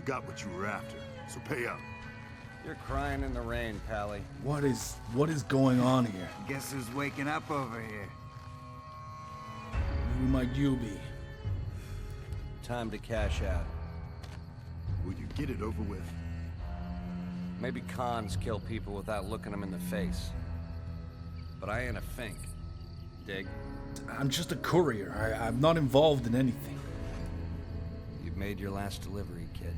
got what you were after, so pay up. You're crying in the rain, Pally. What is going on here? Guess who's waking up over here? Who might you be? Time to cash out. Will you get it over with? Maybe cons kill people without looking them in the face. But I ain't a fink. Dig? I'm just a courier. I'm not involved in anything. You've made your last delivery, kid.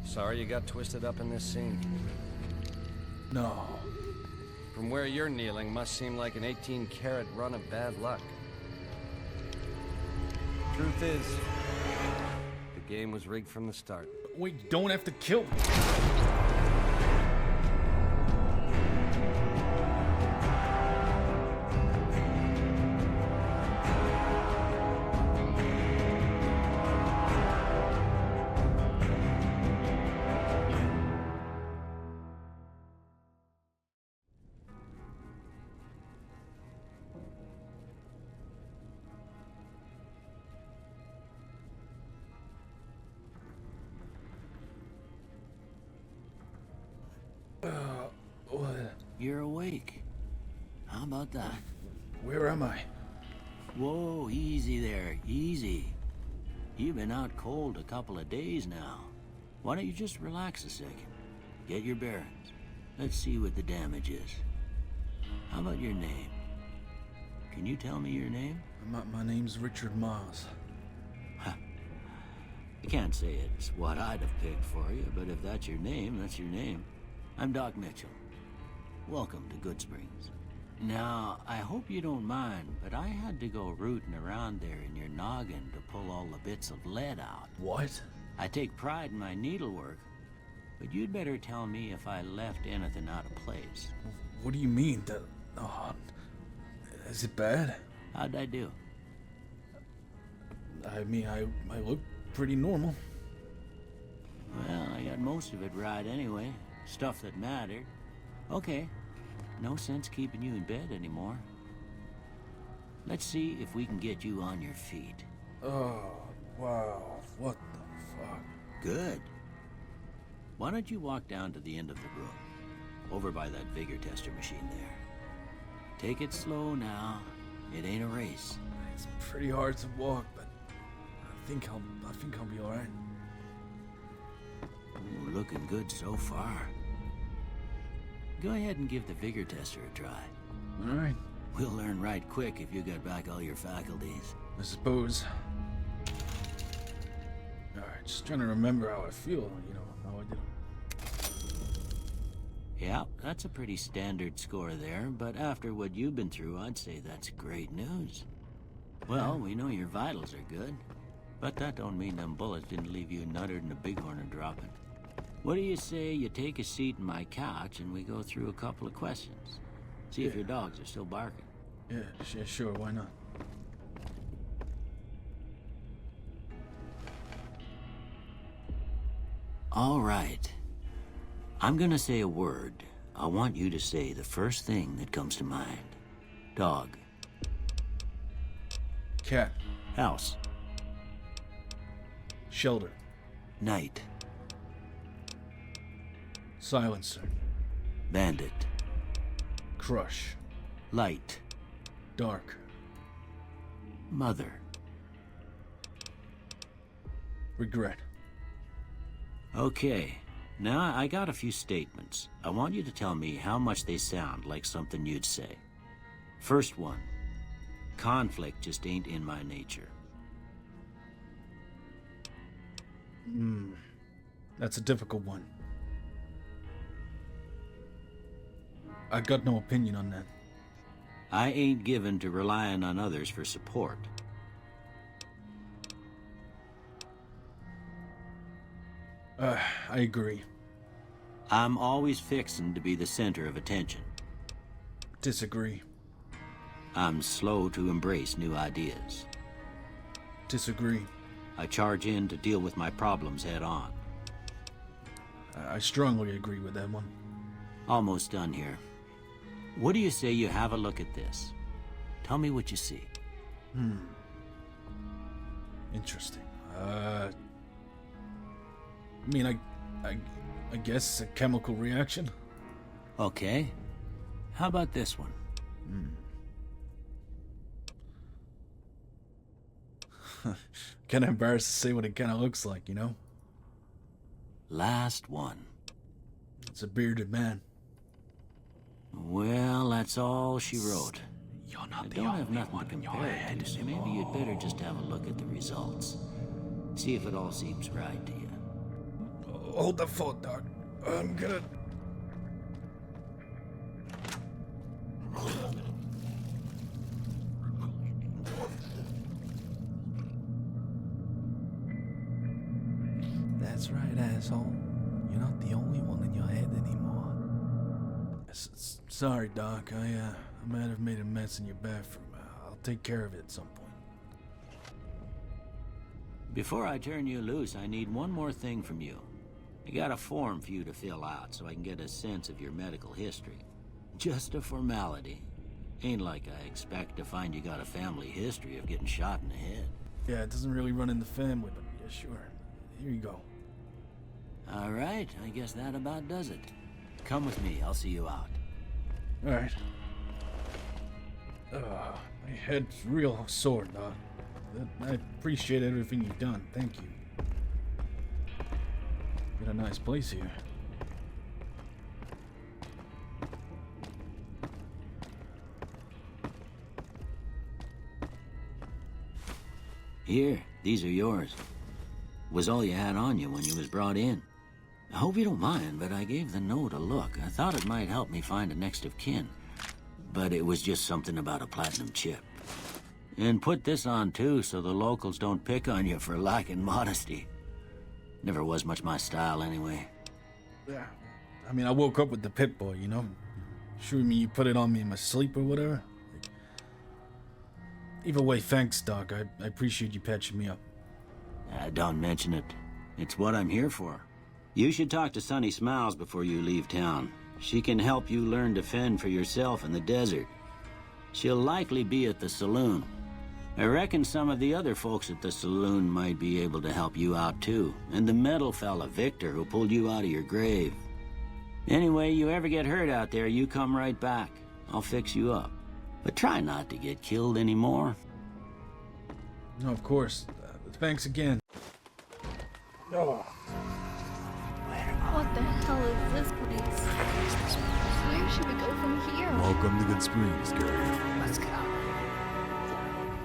Sorry you got twisted up in this scene. No. From where you're kneeling must seem like an 18-carat run of bad luck. Truth is, the game was rigged from the start. Wait, you don't have to kill me. You're awake. How about that? Where am I? Whoa, easy there, easy. You've been out cold a couple of days now. Why don't you just relax a second? Get your bearings. Let's see what the damage is. How about your name? Can you tell me your name? My name's Richard Miles. I can't say it's what I'd have picked for you, but if that's your name, that's your name. I'm Doc Mitchell. Welcome to Goodsprings. Now, I hope you don't mind, but I had to go rooting around there in your noggin to pull all the bits of lead out. What? I take pride in my needlework, but you'd better tell me if I left anything out of place. What do you mean? Oh, is it bad? How'd I do? I mean, I look pretty normal. Well, I got most of it right anyway. Stuff that mattered. Okay. No sense keeping you in bed anymore. Let's see if we can get you on your feet. Oh, wow. What the fuck? Good. Why don't you walk down to the end of the room? Over by that vigor tester machine there. Take it slow now. It ain't a race. It's pretty hard to walk, but I think I'll be alright. Ooh, looking good so far. Go ahead and give the vigor tester a try. Alright. We'll learn right quick if you got back all your faculties. I suppose. Alright, just trying to remember how I feel, how I did. Yeah, that's a pretty standard score there, but after what you've been through, I'd say that's great news. Well, we know your vitals are good, but that don't mean them bullets didn't leave you nuttered and a bighorn are dropping. What do you say you take a seat in my couch and we go through a couple of questions? See if your dogs are still barking. Yeah, sure, why not? All right. I'm gonna say a word. I want you to say the first thing that comes to mind. Dog. Cat. House. Shelter. Night. Silencer. Bandit. Crush. Light. Dark. Mother. Regret. Okay. Now, I got a few statements. I want you to tell me how much they sound like something you'd say. First one. Conflict just ain't in my nature. That's a difficult one. I got no opinion on that. I ain't given to relying on others for support. I agree. I'm always fixin' to be the center of attention. Disagree. I'm slow to embrace new ideas. Disagree. I charge in to deal with my problems head on. I strongly agree with that one. Almost done here. What do you say you have a look at this? Tell me what you see. Interesting. I mean, I guess a chemical reaction. Okay. How about this one? Kinda embarrassed to say what it kinda looks like, you know? Last one. It's a bearded man. Well, that's all she wrote. You're I not the don't have only nothing one to in your compare head it to, so anymore. maybe you'd better just have a look at the results. See if it all seems right to you. Hold the phone, Doc. I'm gonna... That's right, asshole. You're not the only one in your head anymore. Sorry, Doc. I might have made a mess in your bathroom. I'll take care of it at some point. Before I turn you loose, I need one more thing from you. I got a form for you to fill out so I can get a sense of your medical history. Just a formality. Ain't like I expect to find you got a family history of getting shot in the head. Yeah, it doesn't really run in the family, but yeah, sure. Here you go. All right, I guess that about does it. Come with me, I'll see you out. All right. My head's real sore, Doc. I appreciate everything you've done. Thank you. Got a nice place here. Here, these are yours. Was all you had on you when you was brought in. I hope you don't mind, but I gave the note a look. I thought it might help me find a next of kin. But it was just something about a platinum chip. And put this on too, so the locals don't pick on you for lacking modesty. Never was much my style anyway. Yeah. I mean, I woke up with the pit boy, you know? Sure, me you put it on me in my sleep or whatever? Either way, thanks, Doc. I appreciate you patching me up. Don't mention it. It's what I'm here for. You should talk to Sunny Smiles before you leave town. She can help you learn to fend for yourself in the desert. She'll likely be at the saloon. I reckon some of the other folks at the saloon might be able to help you out too. And the metal fella, Victor, who pulled you out of your grave. Anyway, you ever get hurt out there, you come right back. I'll fix you up. But try not to get killed anymore. No, of course. Thanks again. Oh. What the hell is this place? Where should we go from here? Welcome to Goodsprings, Courier. Let's go.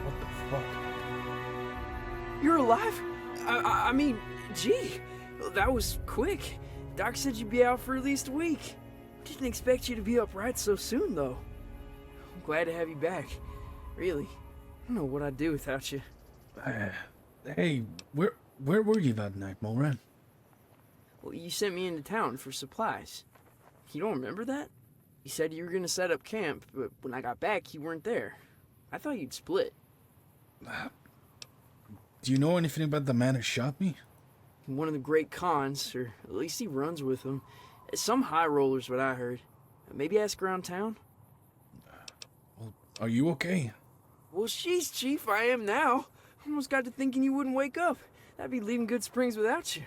What the fuck? You're alive? I mean, gee, that was quick. Doc said you'd be out for at least a week. Didn't expect you to be upright so soon, though. I'm glad to have you back. Really. I don't know what I'd do without you. Hey, where were you that night, Molerat? Well, you sent me into town for supplies. You don't remember that? You said you were gonna set up camp, but when I got back, you weren't there. I thought you'd split. Do you know anything about the man who shot me? One of the great cons, or at least he runs with them. Some high rollers, what I heard. Maybe ask around town? Well, are you okay? Well, sheesh, Chief, I am now. Almost got to thinking you wouldn't wake up. I'd be leaving Goodsprings without you.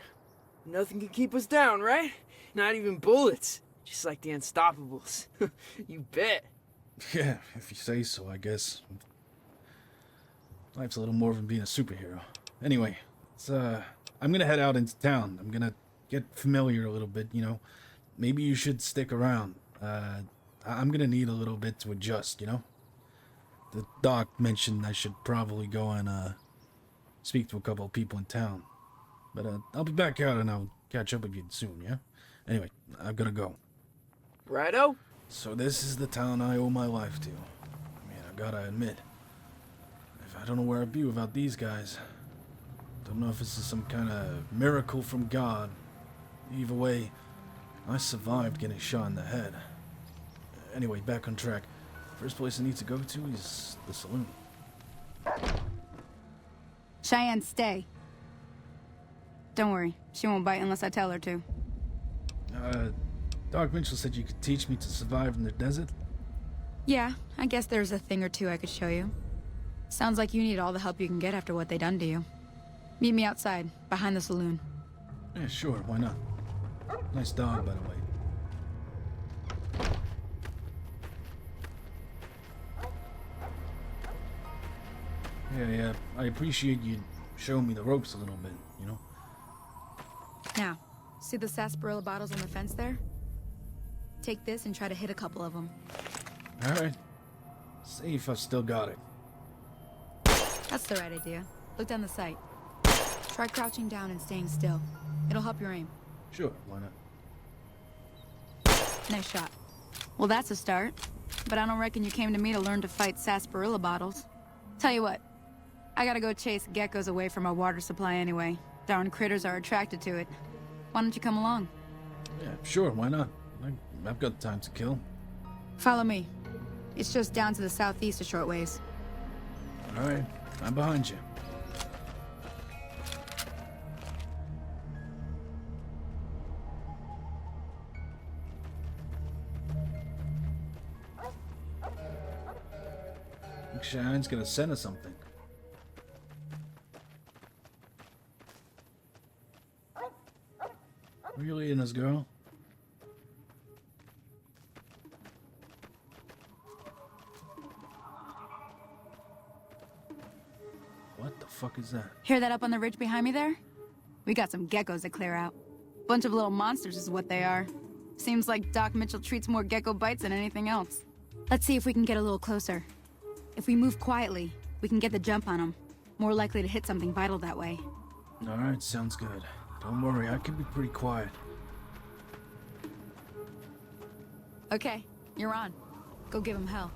Nothing can keep us down, right? Not even bullets. Just like the Unstoppables. You bet. Yeah, if you say so, I guess. Life's a little more than being a superhero. Anyway, I'm gonna head out into town. I'm gonna get familiar a little bit, you know. Maybe you should stick around. I'm gonna need a little bit to adjust, you know. The doc mentioned I should probably go and speak to a couple of people in town. But I'll be back out and I'll catch up with you soon, yeah? Anyway, I've gotta go. Righto? So this is the town I owe my life to. I mean, I gotta admit, I don't know where I'd be without these guys. Don't know if this is some kind of miracle from God. Either way, I survived getting shot in the head. Anyway, back on track. First place I need to go to is the saloon. Cheyenne, stay. Don't worry, she won't bite unless I tell her to. Doc Mitchell said you could teach me to survive in the desert? Yeah, I guess there's a thing or two I could show you. Sounds like you need all the help you can get after what they done to you. Meet me outside, behind the saloon. Yeah, sure, why not? Nice dog, by the way. Yeah, I appreciate you showing me the ropes a little bit, you know? Now, see the sarsaparilla bottles on the fence there? Take this and try to hit a couple of them. Alright. See if I've still got it. That's the right idea. Look down the sight. Try crouching down and staying still. It'll help your aim. Sure, why not? Nice shot. Well, that's a start. But I don't reckon you came to me to learn to fight sarsaparilla bottles. Tell you what, I gotta go chase geckos away from our water supply anyway. Darn critters are attracted to it. Why don't you come along? Yeah, sure, why not? I've got time to kill. Follow me. It's just down to the southeast a short ways. Alright, I'm behind you. Think Cheyenne's gonna send us something. Where you leading us, girl? What the fuck is that? Hear that up on the ridge behind me there? We got some geckos to clear out. Bunch of little monsters is what they are. Seems like Doc Mitchell treats more gecko bites than anything else. Let's see if we can get a little closer. If we move quietly, we can get the jump on them. More likely to hit something vital that way. Alright, sounds good. Don't worry, I can be pretty quiet. Okay, you're on. Go give him hell.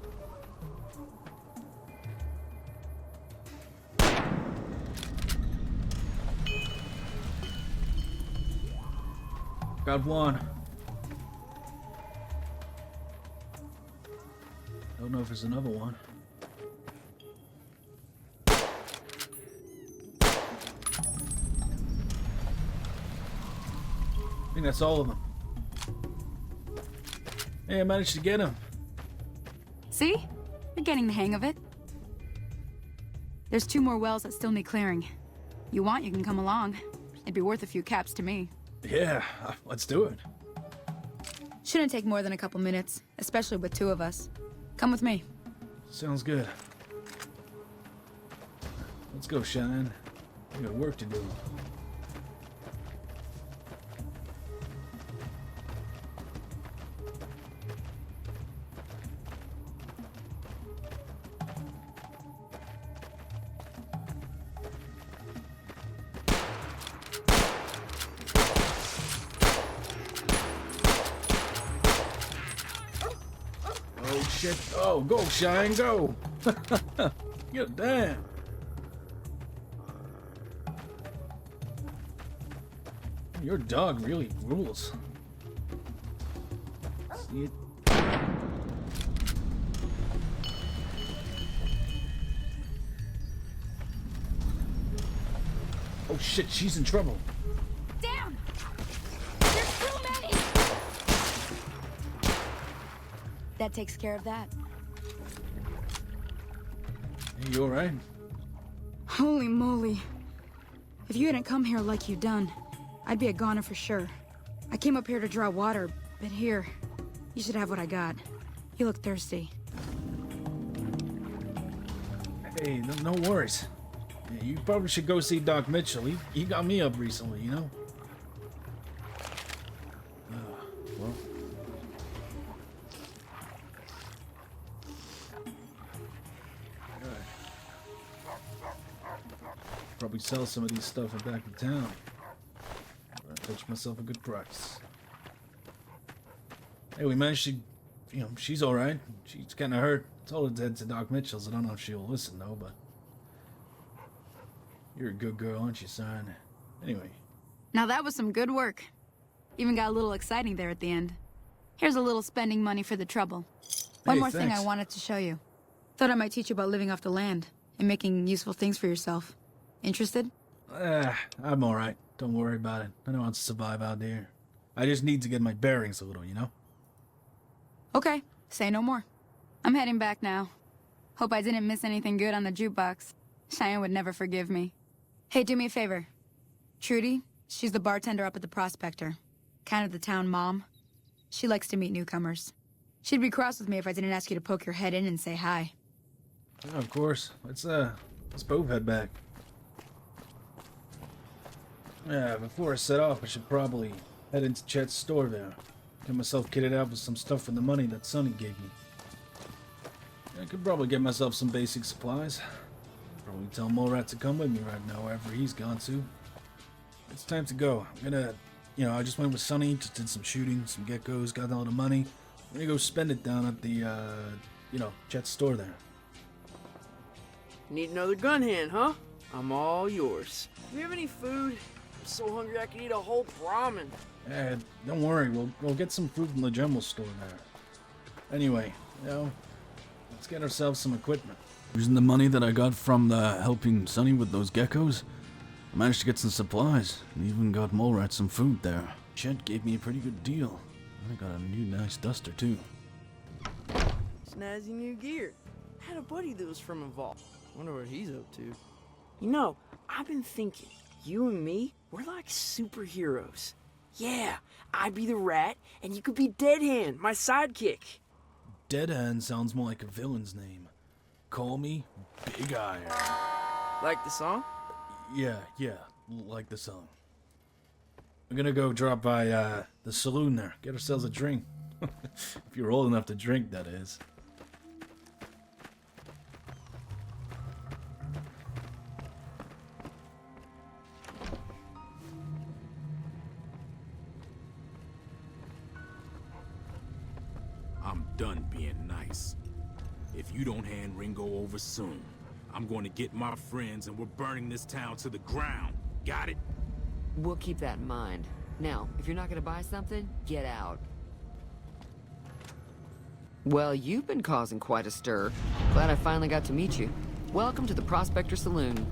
Got one. Don't know if there's another one. I think that's all of them. Hey, I managed to get him. See? You're getting the hang of it. There's 2 more wells that still need clearing. You want, you can come along. It'd be worth a few caps to me. Yeah, let's do it. Shouldn't take more than a couple minutes, especially with 2 of us. Come with me. Sounds good. Let's go, Cheyenne. We got work to do. Oh shit. Oh, go, Cheyenne, go. Get damn. Your dog really rules. See it? Oh shit, she's in trouble. Down! There's too many! That takes care of that. Hey, you alright? Holy moly. If you hadn't come here like you done, I'd be a goner for sure. I came up here to draw water, but here, you should have what I got. You look thirsty. Hey, no worries. Yeah, you probably should go see Doc Mitchell. He got me up recently, you know? Well. Probably sell some of these stuff back in town. Fetch myself a good price. Hey, we managed to, she's alright. She's kind of hurt. Told her to head to Doc Mitchell's. I don't know if she'll listen though, but you're a good girl, aren't you, son? Anyway. Now that was some good work. Even got a little exciting there at the end. Here's a little spending money for the trouble. One more thing I wanted to show you. Thought I might teach you about living off the land and making useful things for yourself. Interested? I'm alright. Don't worry about it. I know how to survive out there. I just need to get my bearings a little, you know? Okay, say no more. I'm heading back now. Hope I didn't miss anything good on the jukebox. Cheyenne would never forgive me. Hey, do me a favor. Trudy, She's the bartender up at the Prospector. Kind of the town mom. She likes to meet newcomers. She'd be cross with me if I didn't ask you to poke your head in and say hi. Yeah, of course. Let's both head back. Yeah, before I set off, I should probably head into Chet's store there. Get myself kitted out with some stuff from the money that Sonny gave me. I could probably get myself some basic supplies. Probably tell Molerat to come with me right now, wherever he's gone to. It's time to go. I'm gonna, I just went with Sonny, just did some shooting, some geckos, got all the money. I'm gonna go spend it down at the, Chet's store there. Need another gun hand, huh? I'm all yours. Do you have any food? I'm so hungry I could eat a whole ramen. Don't worry, we'll get some food from the general store there. Anyway, let's get ourselves some equipment. Using the money that I got from helping Sonny with those geckos, I managed to get some supplies, and even got Molerat some food there. Chet gave me a pretty good deal. I got a new nice duster too. Snazzy new gear. Had a buddy that was from Evolve. Wonder what he's up to. I've been thinking, you and me, we're like superheroes. Yeah, I'd be the rat, and you could be Deadhand, my sidekick. Deadhand sounds more like a villain's name. Call me Big Iron. Like the song? Yeah, like the song. We're gonna go drop by the saloon there, get ourselves a drink. If you're old enough to drink, that is. I'm done being nice. If you don't hand Ringo over soon, I'm going to get my friends and we're burning this town to the ground. Got it? We'll keep that in mind. Now, if you're not gonna buy something, get out. Well, you've been causing quite a stir. Glad I finally got to meet you. Welcome to the Prospector Saloon.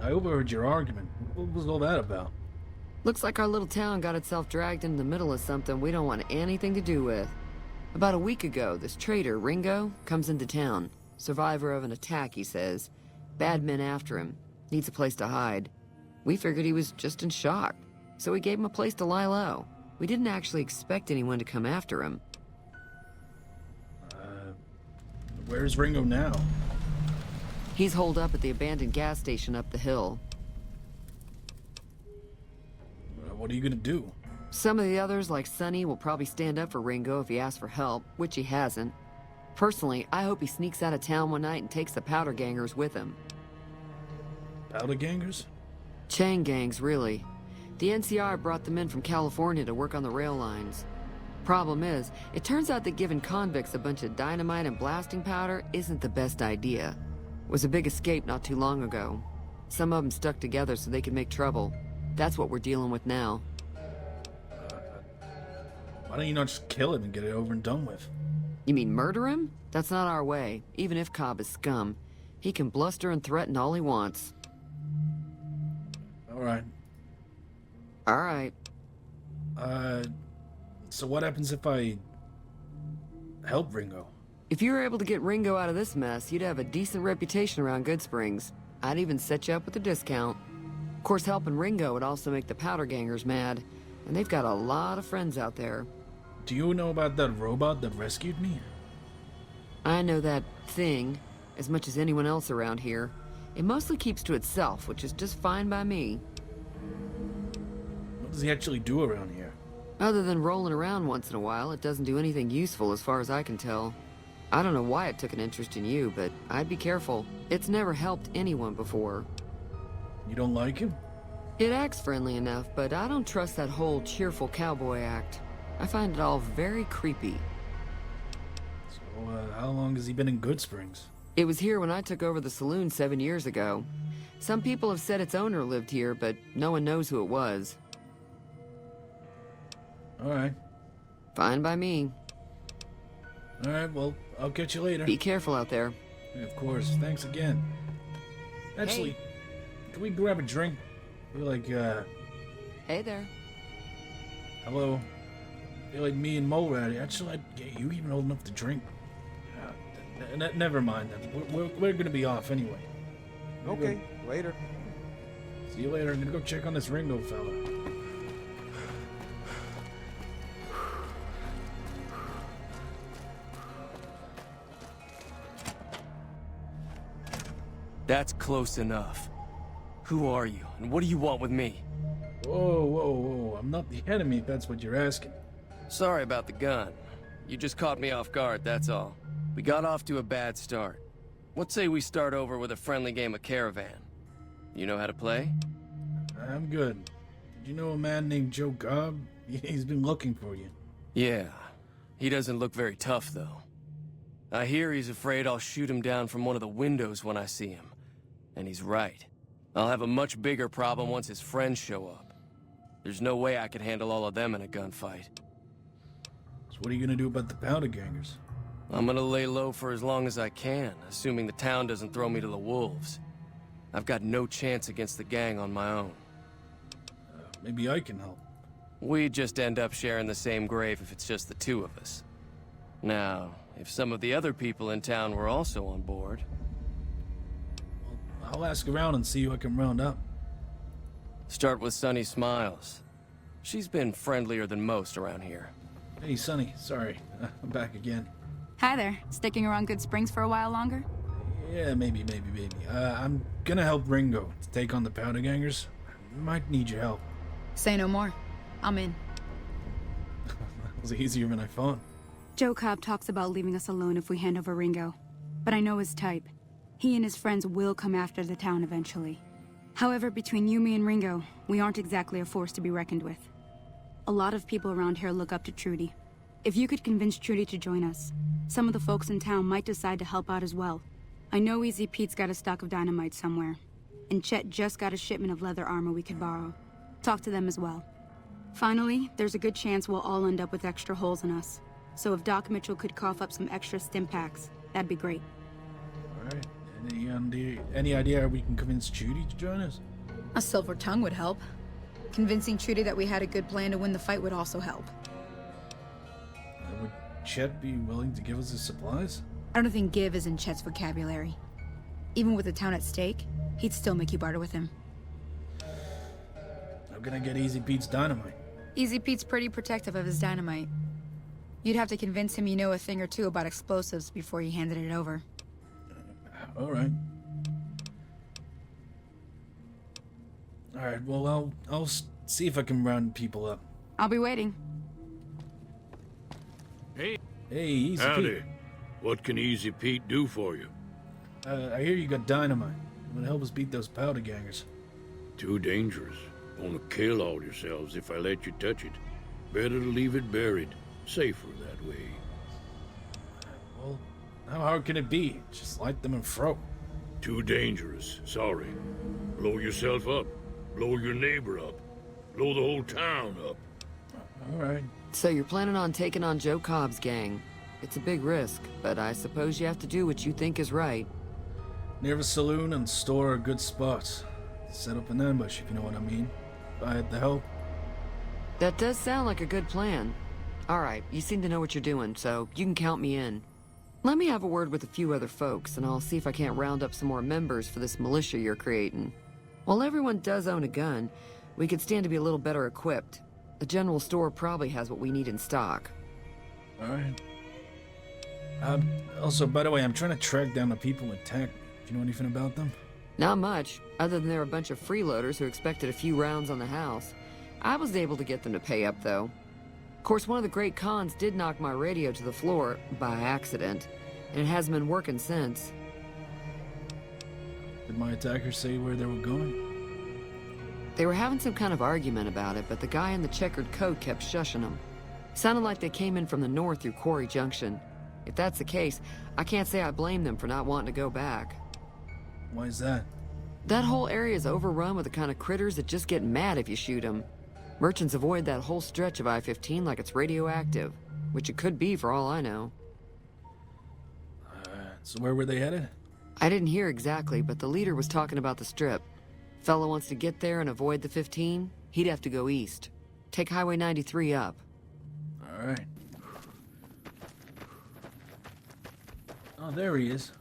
I overheard your argument. What was all that about? Looks like our little town got itself dragged into the middle of something we don't want anything to do with. About a week ago, this traitor, Ringo, comes into town. Survivor of an attack, he says. Bad men after him. Needs a place to hide. We figured he was just in shock, so we gave him a place to lie low. We didn't actually expect anyone to come after him. Where's Ringo now? He's holed up at the abandoned gas station up the hill. What are you gonna do? Some of the others, like Sonny, will probably stand up for Ringo if he asks for help, which he hasn't. Personally, I hope he sneaks out of town one night and takes the powder gangers with him. Powder gangers? Chain gangs, really. The NCR brought them in from California to work on the rail lines. Problem is, it turns out that giving convicts a bunch of dynamite and blasting powder isn't the best idea. It was a big escape not too long ago. Some of them stuck together so they could make trouble. That's what we're dealing with now. Why don't you not just kill him and get it over and done with? You mean murder him? That's not our way, even if Cobb is scum. He can bluster and threaten all he wants. Alright. Alright. So what happens if I help Ringo? If you were able to get Ringo out of this mess, you'd have a decent reputation around Goodsprings. I'd even set you up with a discount. Of course, helping Ringo would also make the powder gangers mad, and they've got a lot of friends out there. Do you know about that robot that rescued me? I know that thing as much as anyone else around here. It mostly keeps to itself, which is just fine by me. What does he actually do around here? Other than rolling around once in a while, it doesn't do anything useful as far as I can tell. I don't know why it took an interest in you, but I'd be careful. It's never helped anyone before. You don't like him? It acts friendly enough, but I don't trust that whole cheerful cowboy act. I find it all very creepy. So, how long has he been in Goodsprings? It was here when I took over the saloon 7 years ago. Some people have said its owner lived here, but no one knows who it was. Alright. Fine by me. Alright, well, I'll catch you later. Be careful out there. Yeah, of course. Thanks again. Actually, can we grab a drink? I feel like, Hey there. hello? I feel like me and Molerat. Actually, you even old enough to drink? Never mind then. We're gonna be off anyway. Okay, later. See you later. I'm gonna go check on this Ringo fella. That's close enough. Who are you, and what do you want with me? Whoa, whoa, whoa. I'm not the enemy, if that's what you're asking. Sorry about the gun. You just caught me off guard, that's all. We got off to a bad start. What say we start over with a friendly game of Caravan? You know how to play? I'm good. Did you know a man named Joe Cobb? He's been looking for you. Yeah. He doesn't look very tough, though. I hear he's afraid I'll shoot him down from one of the windows when I see him. And he's right. I'll have a much bigger problem once his friends show up. There's no way I could handle all of them in a gunfight. So what are you gonna do about the powder gangers? I'm gonna lay low for as long as I can, assuming the town doesn't throw me to the wolves. I've got no chance against the gang on my own. Maybe I can help. We'd just end up sharing the same grave if it's just the two of us. Now, if some of the other people in town were also on board... I'll ask around and see who I can round up. Start with Sunny Smiles. She's been friendlier than most around here. Hey, Sonny. Sorry. I'm back again. Hi there. Sticking around Goodsprings for a while longer? Yeah, maybe. I'm gonna help Ringo to take on the powder gangers. Might need your help. Say no more. I'm in. That was easier than I thought. Joe Cobb talks about leaving us alone if we hand over Ringo. But I know his type. He and his friends will come after the town eventually. However, between you, me, and Ringo, we aren't exactly a force to be reckoned with. A lot of people around here look up to Trudy. If you could convince Trudy to join us, some of the folks in town might decide to help out as well. I know Easy Pete's got a stock of dynamite somewhere, and Chet just got a shipment of leather armor we could borrow. Talk to them as well. Finally, there's a good chance we'll all end up with extra holes in us. So if Doc Mitchell could cough up some extra stim packs, that'd be great. Alright. Any idea how we can convince Trudy to join us? A silver tongue would help. Convincing Trudy that we had a good plan to win the fight would also help. Would Chet be willing to give us his supplies? I don't think give is in Chet's vocabulary. Even with the town at stake, he'd still make you barter with him. How can I get Easy Pete's dynamite? Easy Pete's pretty protective of his dynamite. You'd have to convince him you know a thing or two about explosives before you handed it over. Alright. Alright, well, I'll see if I can round people up. I'll be waiting. Hey. Hey, Easy Howdy. Pete. What can Easy Pete do for you? I hear you got dynamite. It would help us beat those powder gangers. Too dangerous. Gonna kill all yourselves if I let you touch it. Better to leave it buried. Safer that way. Well, how hard can it be? Just light them and throw. Too dangerous. Sorry. Blow yourself up. Blow your neighbor up. Blow the whole town up. Alright. So you're planning on taking on Joe Cobb's gang. It's a big risk, but I suppose you have to do what you think is right. Near the saloon and store are good spots. Set up an ambush, if you know what I mean. If I had the help. That does sound like a good plan. Alright, you seem to know what you're doing, so you can count me in. Let me have a word with a few other folks, and I'll see if I can't round up some more members for this militia you're creating. While everyone does own a gun, we could stand to be a little better equipped. The general store probably has what we need in stock. Alright. Also, by the way, I'm trying to track down the people who attacked me. Do you know anything about them? Not much, other than they're a bunch of freeloaders who expected a few rounds on the house. I was able to get them to pay up, though. Of course, one of the great cons did knock my radio to the floor, by accident, and it hasn't been working since. Did my attackers say where they were going? They were having some kind of argument about it, but the guy in the checkered coat kept shushing them. Sounded like they came in from the north through Quarry Junction. If that's the case, I can't say I blame them for not wanting to go back. Why is that? That whole area is overrun with the kind of critters that just get mad if you shoot them. Merchants avoid that whole stretch of I-15 like it's radioactive, which it could be for all I know. So where were they headed? I didn't hear exactly, but the leader was talking about the strip. Fellow wants to get there and avoid the 15, he'd have to go east. Take Highway 93 up. Alright. Oh, there he is.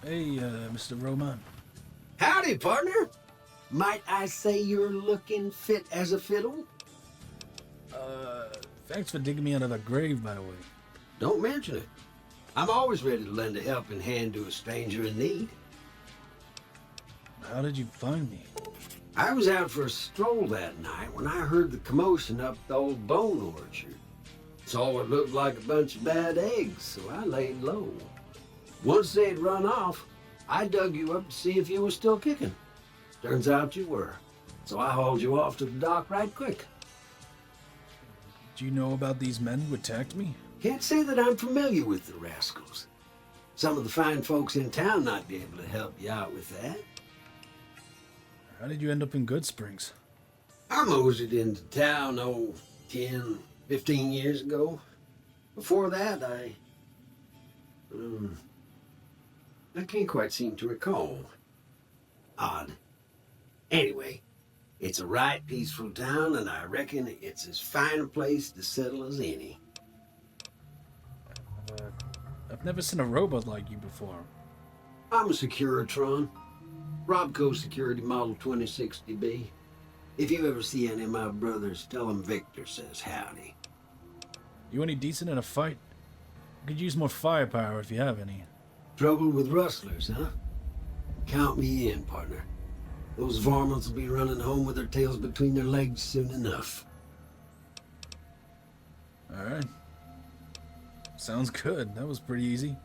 Hey, Mr. Roman. Howdy, partner. Might I say you're looking fit as a fiddle? Thanks for digging me out of the grave, by the way. Don't mention it. I'm always ready to lend a helping hand to a stranger in need. How did you find me? I was out for a stroll that night when I heard the commotion up the old bone orchard. Saw what looked like a bunch of bad eggs, so I laid low. Once they'd run off, I dug you up to see if you were still kicking. Turns out you were, so I hauled you off to the dock right quick. Do you know about these men who attacked me? Can't say that I'm familiar with the rascals. Some of the fine folks in town might be able to help you out with that. How did you end up in Goodsprings? I moseyed into town, 10, 15 years ago. Before that, I can't quite seem to recall. Odd. Anyway, it's a right peaceful town, and I reckon it's as fine a place to settle as any. I've never seen a robot like you before. I'm a Securitron. Robco Security Model 2060B. If you ever see any of my brothers, tell them Victor says howdy. You any decent in a fight? I could use more firepower if you have any. Trouble with rustlers, huh? Count me in, partner. Those varmints will be running home with their tails between their legs soon enough. Alright. Sounds good. That was pretty easy.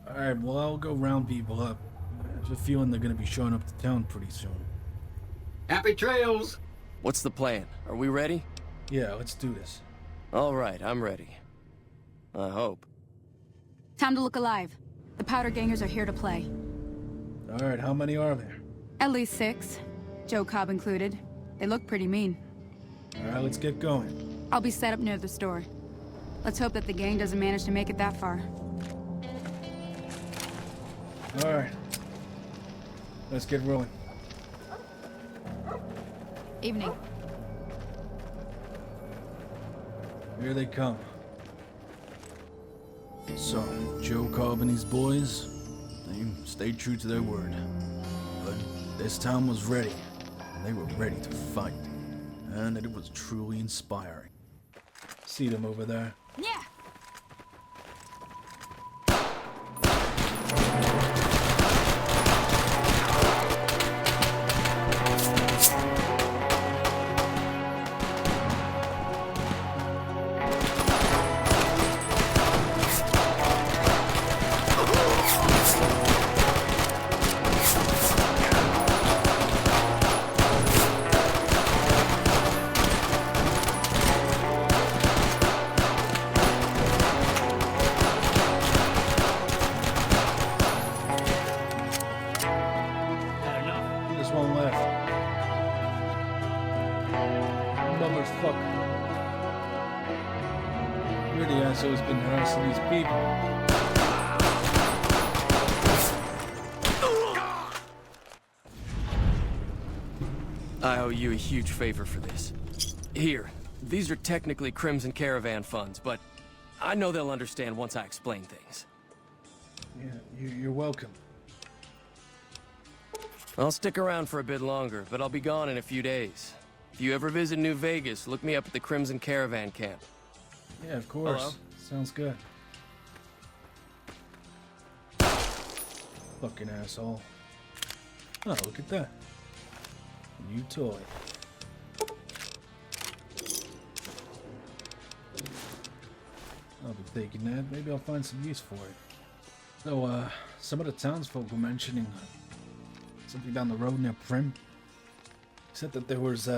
Alright, well, I'll go round people up. I have a feeling they're gonna be showing up to town pretty soon. Happy trails! What's the plan? Are we ready? Yeah, let's do this. All right, I'm ready. I hope. Time to look alive. The powder gangers are here to play. Alright, how many are there? At least 6. Joe Cobb included. They look pretty mean. Alright, let's get going. I'll be set up near the store. Let's hope that the gang doesn't manage to make it that far. Alright. Let's get rolling. Evening. Here they come. So, Joe Cobb and his boys, they stayed true to their word. But this town was ready, and they were ready to fight. And it was truly inspiring. See them over there? Yeah! You're the asshole who's been harassing these people. I owe you a huge favor for this. Here, these are technically Crimson Caravan funds, but I know they'll understand once I explain things. Yeah, you're welcome. I'll stick around for a bit longer, but I'll be gone in a few days. If you ever visit New Vegas, look me up at the Crimson Caravan camp. Yeah, of course. Hello? Sounds good. Fucking asshole. Oh, look at that. A new toy. I'll be taking that. Maybe I'll find some use for it. So, some of the townsfolk were mentioning something down the road near Primm. Said that there was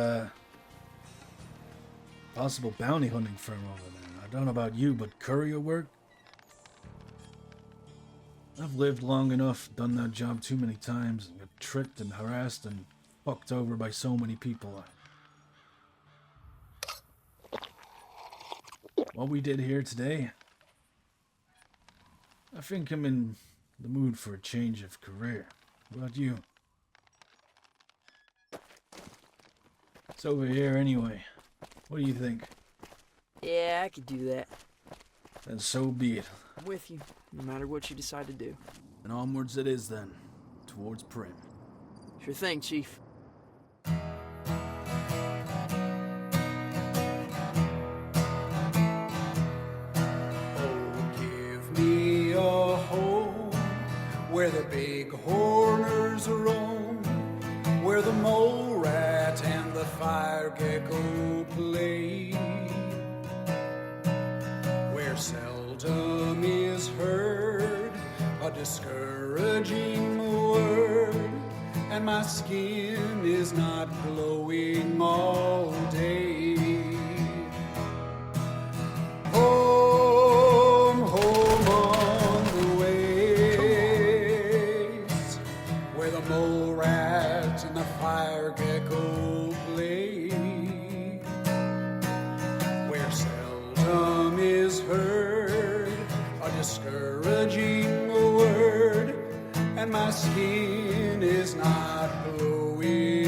possible bounty hunting firm over there. I don't know about you, but courier work? I've lived long enough, done that job too many times, and got tricked and harassed and fucked over by so many people. What we did here today, I think I'm in the mood for a change of career. What about you? It's over here anyway. What do you think? Yeah, I could do that. Then so be it. I'm with you, no matter what you decide to do. And onwards it is then, towards Primm. Sure thing, Chief. Give me a home where the big horners roam, where the Molerat and the fire gecko play, where seldom is heard a discouraging word, and my skin is not glowing all day. Home, home on the ways, where the Molerat and the fire gecko play, where seldom is heard a discouraging word, and my skin is not glowing